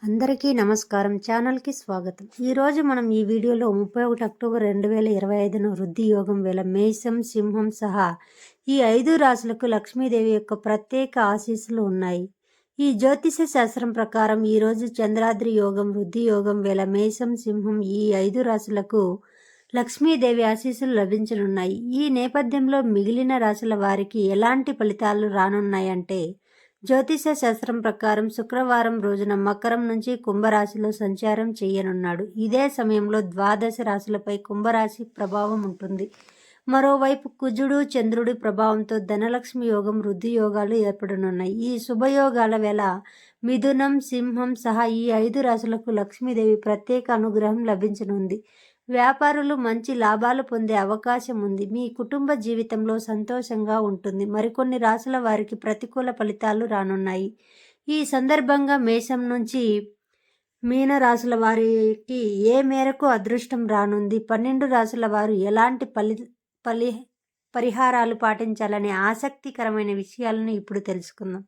అందరికీ నమస్కారం. ఛానల్‌కి స్వాగతం. ఈరోజు మనం ఈ వీడియోలో 31 అక్టోబర్ 2025న వృద్ధి యోగం వేళ మేషం, సింహం సహా ఈ 5 రాశులకు లక్ష్మీదేవి యొక్క ప్రత్యేక ఆశీస్సులు ఉన్నాయి. ఈ జ్యోతిష శాస్త్రం ప్రకారం ఈరోజు చంద్రాద్రి యోగం, వృద్ధి యోగం వేళ మేషం, సింహం ఈ 5 రాశులకు లక్ష్మీదేవి ఆశీస్సులు లభించనున్నాయి. ఈ నేపథ్యంలో మిగిలిన రాశుల వారికి ఎలాంటి ఫలితాలు రానున్నాయంటే, జ్యోతిష శాస్త్రం ప్రకారం శుక్రవారం రోజున మకరం నుంచి కుంభరాశిలో సంచారం చేయనున్నాడు. ఇదే సమయంలో ద్వాదశ రాశులపై కుంభరాశి ప్రభావం ఉంటుంది. మరోవైపు కుజుడు, చంద్రుడి ప్రభావంతో ధనలక్ష్మి యోగం, వృద్ధి యోగాలు ఏర్పడనున్నాయి. ఈ శుభయోగాల వేళ మిథునం, సింహం సహా ఈ 5 రాశులకు లక్ష్మీదేవి ప్రత్యేక అనుగ్రహం లభించనుంది. వ్యాపారులు మంచి లాభాలు పొందే అవకాశం ఉంది. మీ కుటుంబ జీవితంలో సంతోషంగా ఉంటుంది. మరికొన్ని రాశుల వారికి ప్రతికూల ఫలితాలు రానున్నాయి. ఈ సందర్భంగా మేషం నుంచి మీన రాశుల వారికి ఏ మేరకు అదృష్టం రానుంది, 12 రాశుల వారు ఎలాంటి పరిహారాలు పాటించాలనే ఆసక్తికరమైన విషయాలను ఇప్పుడు తెలుసుకుందాం.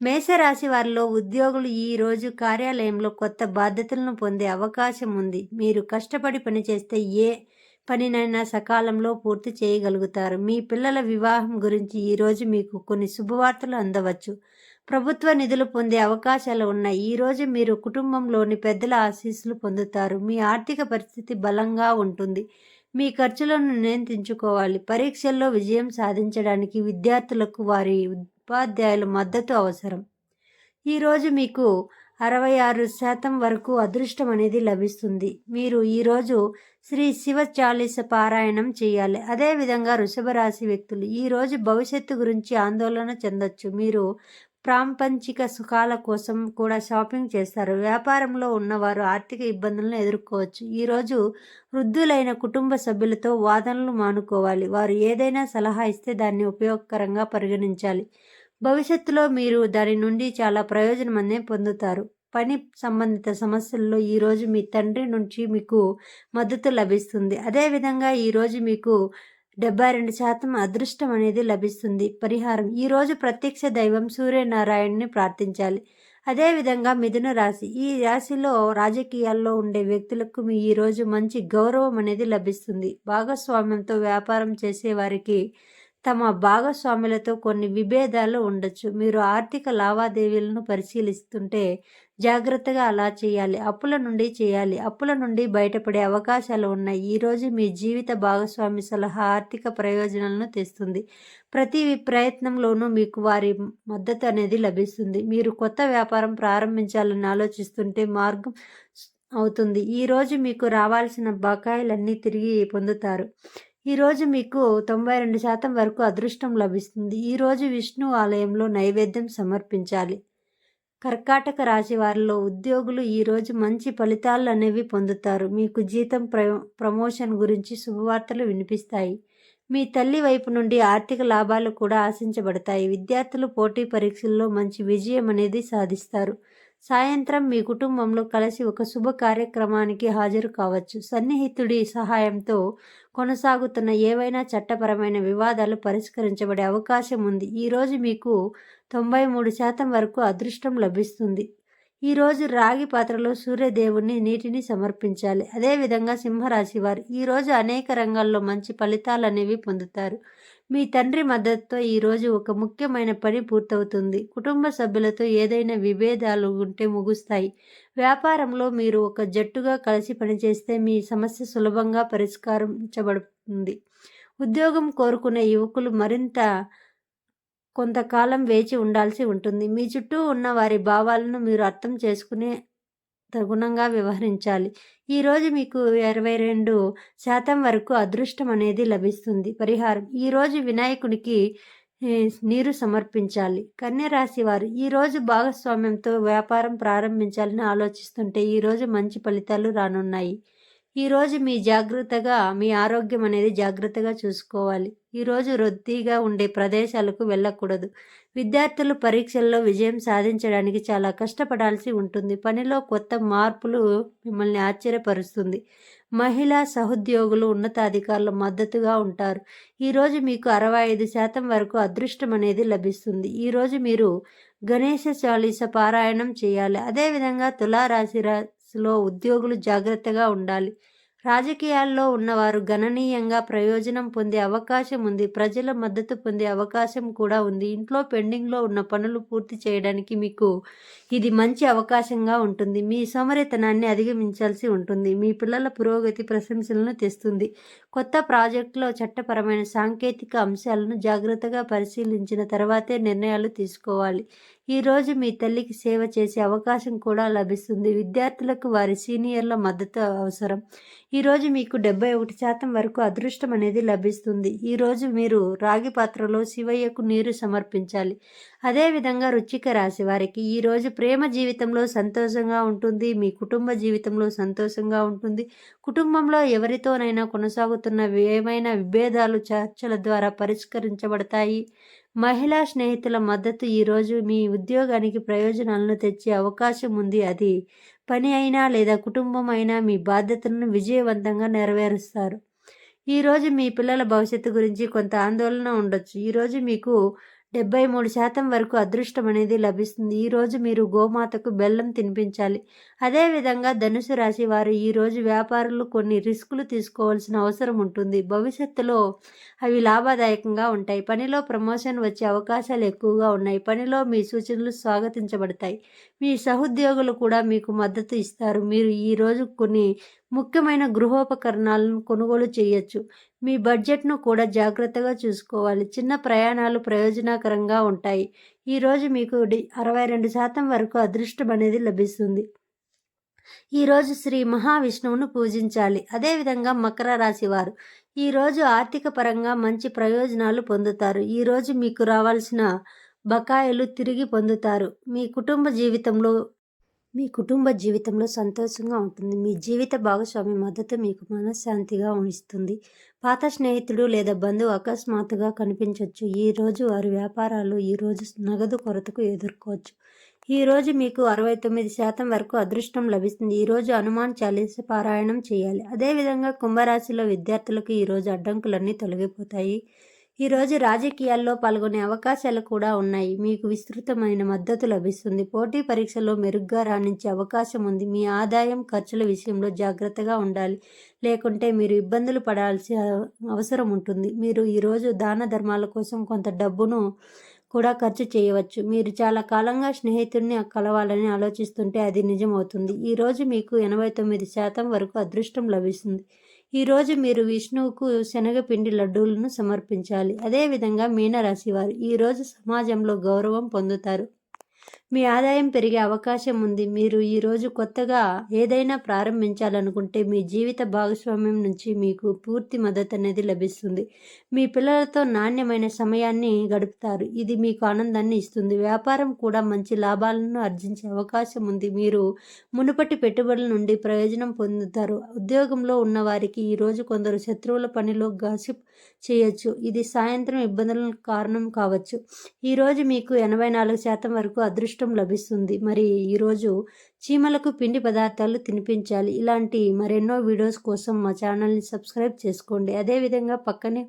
మేషరాశి వారిలో ఉద్యోగులు ఈ రోజు కార్యాలయంలో కొత్త బాధ్యతలను పొందే అవకాశం ఉంది. మీరు కష్టపడి పనిచేస్తే ఏ పనినైనా సకాలంలో పూర్తి చేయగలుగుతారు. మీ పిల్లల వివాహం గురించి ఈరోజు మీకు కొన్ని శుభవార్తలు అందవచ్చు. ప్రభుత్వ నిధులు పొందే అవకాశాలు ఉన్నాయి. ఈరోజు మీరు కుటుంబంలోని పెద్దల ఆశీస్సులు పొందుతారు. మీ ఆర్థిక పరిస్థితి బలంగా ఉంటుంది. మీ ఖర్చులను నియంత్రించుకోవాలి. పరీక్షల్లో విజయం సాధించడానికి విద్యార్థులకు వారి ఉపాధ్యాయుల మద్దతు అవసరం. ఈరోజు మీకు 66% వరకు అదృష్టం అనేది లభిస్తుంది. మీరు ఈరోజు శ్రీ శివ చాలీస పారాయణం చేయాలి. అదేవిధంగా వృషభ రాశి వ్యక్తులు ఈరోజు భవిష్యత్తు గురించి ఆందోళన చెందొచ్చు. మీరు ప్రాపంచిక సుఖాల కోసం కూడా షాపింగ్ చేస్తారు. వ్యాపారంలో ఉన్నవారు ఆర్థిక ఇబ్బందులను ఎదుర్కోవచ్చు. ఈరోజు వృద్ధులైన కుటుంబ సభ్యులతో వాదనలు మానుకోవాలి. వారు ఏదైనా సలహా ఇస్తే దాన్ని ఉపయోగకరంగా పరిగణించాలి. భవిష్యత్తులో మీరు దాని నుండి చాలా ప్రయోజనం పొందుతారు. పని సంబంధిత సమస్యల్లో ఈరోజు మీ తండ్రి నుంచి మీకు మద్దతు లభిస్తుంది. అదేవిధంగా ఈరోజు మీకు 72% అదృష్టం అనేది లభిస్తుంది. పరిహారం: ఈరోజు ప్రత్యక్ష దైవం సూర్యనారాయణని ప్రార్థించాలి. అదేవిధంగా మిథున రాశి, ఈ రాశిలో రాజకీయాల్లో ఉండే వ్యక్తులకు ఈరోజు మంచి గౌరవం అనేది లభిస్తుంది. భాగస్వామ్యంతో వ్యాపారం చేసే వారికి తమ భాగస్వాములతో కొన్ని విభేదాలు ఉండొచ్చు. మీరు ఆర్థిక లావాదేవీలను పరిశీలిస్తుంటే జాగ్రత్తగా అలా చేయాలి. అప్పుల నుండి బయటపడే అవకాశాలు ఉన్నాయి. ఈరోజు మీ జీవిత భాగస్వామి సలహా ఆర్థిక ప్రయోజనాలను తెస్తుంది. ప్రతి ప్రయత్నంలోనూ మీకు వారి మద్దతు అనేది లభిస్తుంది. మీరు కొత్త వ్యాపారం ప్రారంభించాలని ఆలోచిస్తుంటే మార్గం అవుతుంది. ఈరోజు మీకు రావాల్సిన బకాయిలన్నీ తిరిగి పొందుతారు. ఈరోజు మీకు 92% వరకు అదృష్టం లభిస్తుంది. ఈరోజు విష్ణు ఆలయంలో నైవేద్యం సమర్పించాలి. కర్కాటక రాశి వారిలో ఉద్యోగులు ఈరోజు మంచి ఫలితాలు అనేవి పొందుతారు. మీకు జీతం ప్రమోషన్ గురించి శుభవార్తలు వినిపిస్తాయి. మీ తల్లి వైపు నుండి ఆర్థిక లాభాలు కూడా ఆశించబడతాయి. విద్యార్థులు పోటీ పరీక్షల్లో మంచి విజయం అనేది సాధిస్తారు. సాయంత్రం మీ కుటుంబంలో కలిసి ఒక శుభ కార్యక్రమానికి హాజరు కావచ్చు. సన్నిహితుడి సహాయంతో కొనసాగుతున్న ఏవైనా చట్టపరమైన వివాదాలు పరిష్కరించబడే అవకాశం ఉంది. ఈరోజు మీకు 93% వరకు అదృష్టం లభిస్తుంది. ఈరోజు రాగి పాత్రలో సూర్యదేవుని నీటిని సమర్పించాలి. అదేవిధంగా సింహరాశి వారు ఈరోజు అనేక రంగాల్లో మంచి ఫలితాలు అనేవి పొందుతారు. మీ తండ్రి మద్దతుతో ఈరోజు ఒక ముఖ్యమైన పని పూర్తవుతుంది. కుటుంబ సభ్యులతో ఏదైనా విభేదాలు ఉంటే ముగుస్తాయి. వ్యాపారంలో మీరు ఒక జట్టుగా కలిసి పనిచేస్తే మీ సమస్య సులభంగా పరిష్కరించబడుతుంది. ఉద్యోగం కోరుకునే యువకులు మరింత కొంతకాలం వేచి ఉండాల్సి ఉంటుంది. మీ చుట్టూ ఉన్న వారి భావాలను మీరు అర్థం చేసుకునే తగుణంగా వ్యవహరించాలి. ఈరోజు మీకు 22% వరకు అదృష్టం అనేది లభిస్తుంది. పరిహారం: ఈరోజు వినాయకునికి నీరు సమర్పించాలి. కన్య రాశి వారు ఈరోజు భాగస్వామ్యంతో వ్యాపారం ప్రారంభించాలని ఆలోచిస్తుంటే ఈరోజు మంచి ఫలితాలు రానున్నాయి. ఈరోజు మీ ఆరోగ్యం అనేది జాగ్రత్తగా చూసుకోవాలి. ఈరోజు రద్దీగా ఉండే ప్రదేశాలకు వెళ్ళకూడదు. విద్యార్థులు పరీక్షల్లో విజయం సాధించడానికి చాలా కష్టపడాల్సి ఉంటుంది. పనిలో కొత్త మార్పులు మిమ్మల్ని ఆశ్చర్యపరుస్తుంది. మహిళా సహోద్యోగులు ఉన్నతాధికారుల మద్దతుగా ఉంటారు. ఈరోజు మీకు 65% వరకు అదృష్టం అనేది లభిస్తుంది. ఈరోజు మీరు గణేశ చాలీస పారాయణం చేయాలి. అదేవిధంగా తులారాశిలో ఉద్యోగులు జాగ్రత్తగా ఉండాలి. రాజకీయాల్లో ఉన్నవారు గణనీయంగా ప్రయోజనం పొందే అవకాశం ఉంది. ప్రజల మద్దతు పొందే అవకాశం కూడా ఉంది. ఇంట్లో పెండింగ్లో ఉన్న పనులు పూర్తి చేయడానికి మీకు ఇది మంచి అవకాశంగా ఉంటుంది. మీ సోమరితనాన్ని అధిగమించాల్సి ఉంటుంది. మీ పిల్లల పురోగతి ప్రశంసలను తెస్తుంది. కొత్త ప్రాజెక్టులో చట్టపరమైన సాంకేతిక అంశాలను జాగ్రత్తగా పరిశీలించిన తర్వాతే నిర్ణయాలు తీసుకోవాలి. ఈరోజు మీ తల్లికి సేవ చేసే అవకాశం కూడా లభిస్తుంది. విద్యార్థులకు వారి సీనియర్ల మద్దతు అవసరం. ఈరోజు మీకు 71% వరకు అదృష్టం అనేది లభిస్తుంది. ఈరోజు మీరు రాగి పాత్రలో శివయ్యకు నీరు సమర్పించాలి. అదేవిధంగా వృశ్చిక రాశి వారికి ఈరోజు ప్రేమ జీవితంలో సంతోషంగా ఉంటుంది. మీ కుటుంబ జీవితంలో సంతోషంగా ఉంటుంది. కుటుంబంలో ఎవరితోనైనా కొనసాగుతున్న ఏమైనా విభేదాలు చర్చల ద్వారా పరిష్కరించబడతాయి. మహిళా స్నేహితుల మద్దతు ఈరోజు మీ ఉద్యోగానికి ప్రయోజనాలను తెచ్చే అవకాశం ఉంది. అది పని అయినా లేదా కుటుంబం అయినా మీ బాధ్యతలను విజయవంతంగా నెరవేరుస్తారు. ఈరోజు మీ పిల్లల భవిష్యత్తు గురించి కొంత ఆందోళన ఉండొచ్చు. ఈరోజు మీకు 73% వరకు అదృష్టం అనేది లభిస్తుంది. ఈరోజు మీరు గోమాతకు బెల్లం తినిపించాలి. అదేవిధంగా ధనుసు రాశి వారు ఈరోజు వ్యాపారులు కొన్ని రిస్కులు తీసుకోవాల్సిన అవసరం ఉంటుంది. భవిష్యత్తులో అవి లాభదాయకంగా ఉంటాయి. పనిలో ప్రమోషన్ వచ్చే అవకాశాలు ఎక్కువగా ఉన్నాయి. పనిలో మీ సూచనలు స్వాగతించబడతాయి. మీ సహోద్యోగులు కూడా మీకు మద్దతు ఇస్తారు. మీరు ఈరోజు కొన్ని ముఖ్యమైన గృహోపకరణాలను కొనుగోలు చేయొచ్చు. మీ బడ్జెట్ను కూడా జాగ్రత్తగా చూసుకోవాలి. చిన్న ప్రయాణాలు ప్రయోజనకరంగా ఉంటాయి. ఈరోజు మీకు 62% వరకు అదృష్టం అనేది లభిస్తుంది. ఈరోజు శ్రీ మహావిష్ణువును పూజించాలి. అదేవిధంగా మకర రాశి వారు ఈరోజు ఆర్థిక పరంగా మంచి ప్రయోజనాలు పొందుతారు. ఈరోజు మీకు రావాల్సిన బకాయిలు తిరిగి పొందుతారు. మీ కుటుంబ జీవితంలో సంతోషంగా ఉంటుంది. మీ జీవిత భాగస్వామి మద్దతు మీకు మనశ్శాంతిగా ఇస్తుంది. పాత స్నేహితుడు లేదా బంధువు అకస్మాత్తుగా కనిపించవచ్చు. ఈరోజు వారి వ్యాపారాలు ఈరోజు నగదు కొరతకు ఎదుర్కోవచ్చు. ఈరోజు మీకు 69% వరకు అదృష్టం లభిస్తుంది. ఈరోజు హనుమాన్ చాలీస పారాయణం చేయాలి. అదేవిధంగా కుంభరాశిలో విద్యార్థులకు ఈరోజు అడ్డంకులన్నీ తొలగిపోతాయి. ఈరోజు రాజకీయాల్లో పాల్గొనే అవకాశాలు కూడా ఉన్నాయి. మీకు విస్తృతమైన మద్దతు లభిస్తుంది. పోటీ పరీక్షల్లో మెరుగ్గా రాణించే అవకాశం ఉంది. మీ ఆదాయం ఖర్చుల విషయంలో జాగ్రత్తగా ఉండాలి. లేకుంటే మీరు ఇబ్బందులు పడాల్సిన అవసరం ఉంటుంది. మీరు ఈరోజు దాన ధర్మాల కోసం కొంత డబ్బును కూడా ఖర్చు చేయవచ్చు. మీరు చాలా కాలంగా స్నేహితుడిని కలవాలని ఆలోచిస్తుంటే అది నిజమవుతుంది. ఈరోజు మీకు 89% వరకు అదృష్టం లభిస్తుంది. ఈరోజు మీరు విష్ణువుకు శనగపిండి లడ్డూలను సమర్పించాలి. అదేవిధంగా మీనరాశి వారు ఈరోజు సమాజంలో గౌరవం పొందుతారు. మీ ఆదాయం పెరిగే అవకాశం ఉంది. మీరు ఈరోజు కొత్తగా ఏదైనా ప్రారంభించాలనుకుంటే మీ జీవిత భాగస్వామ్యం నుంచి మీకు పూర్తి మద్దతు అనేది లభిస్తుంది. మీ పిల్లలతో నాణ్యమైన సమయాన్ని గడుపుతారు. ఇది మీకు ఆనందాన్ని ఇస్తుంది. వ్యాపారం కూడా మంచి లాభాలను ఆర్జించే అవకాశం ఉంది. మీరు మునుపటి పెట్టుబడుల నుండి ప్రయోజనం పొందుతారు. ఉద్యోగంలో ఉన్న వారికి ఈరోజు కొందరు శత్రువుల పనిలో గాసిప్ చేయొచ్చు. ఇది సాయంత్రం ఇబ్బందులకు కారణం కావచ్చు. ఈరోజు మీకు 84% వరకు అదృష్టం లభిస్తుంది. మరి ఈరోజు చీమలకు పిండి పదార్థాలు తినిపించాలి. ఇలాంటి మరెన్నో వీడియోస్ కోసం మా ఛానల్ని సబ్స్క్రైబ్ చేసుకోండి. అదేవిధంగా పక్కనే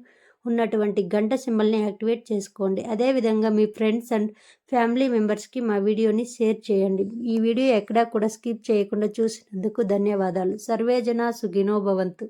ఉన్నటువంటి గంట సింబల్ని యాక్టివేట్ చేసుకోండి. అదేవిధంగా మీ ఫ్రెండ్స్ అండ్ ఫ్యామిలీ మెంబర్స్కి మా వీడియోని షేర్ చేయండి. ఈ వీడియో ఎక్కడా కూడా స్కిప్ చేయకుండా చూసినందుకు ధన్యవాదాలు. సర్వేజన సుఖినో భవంతు.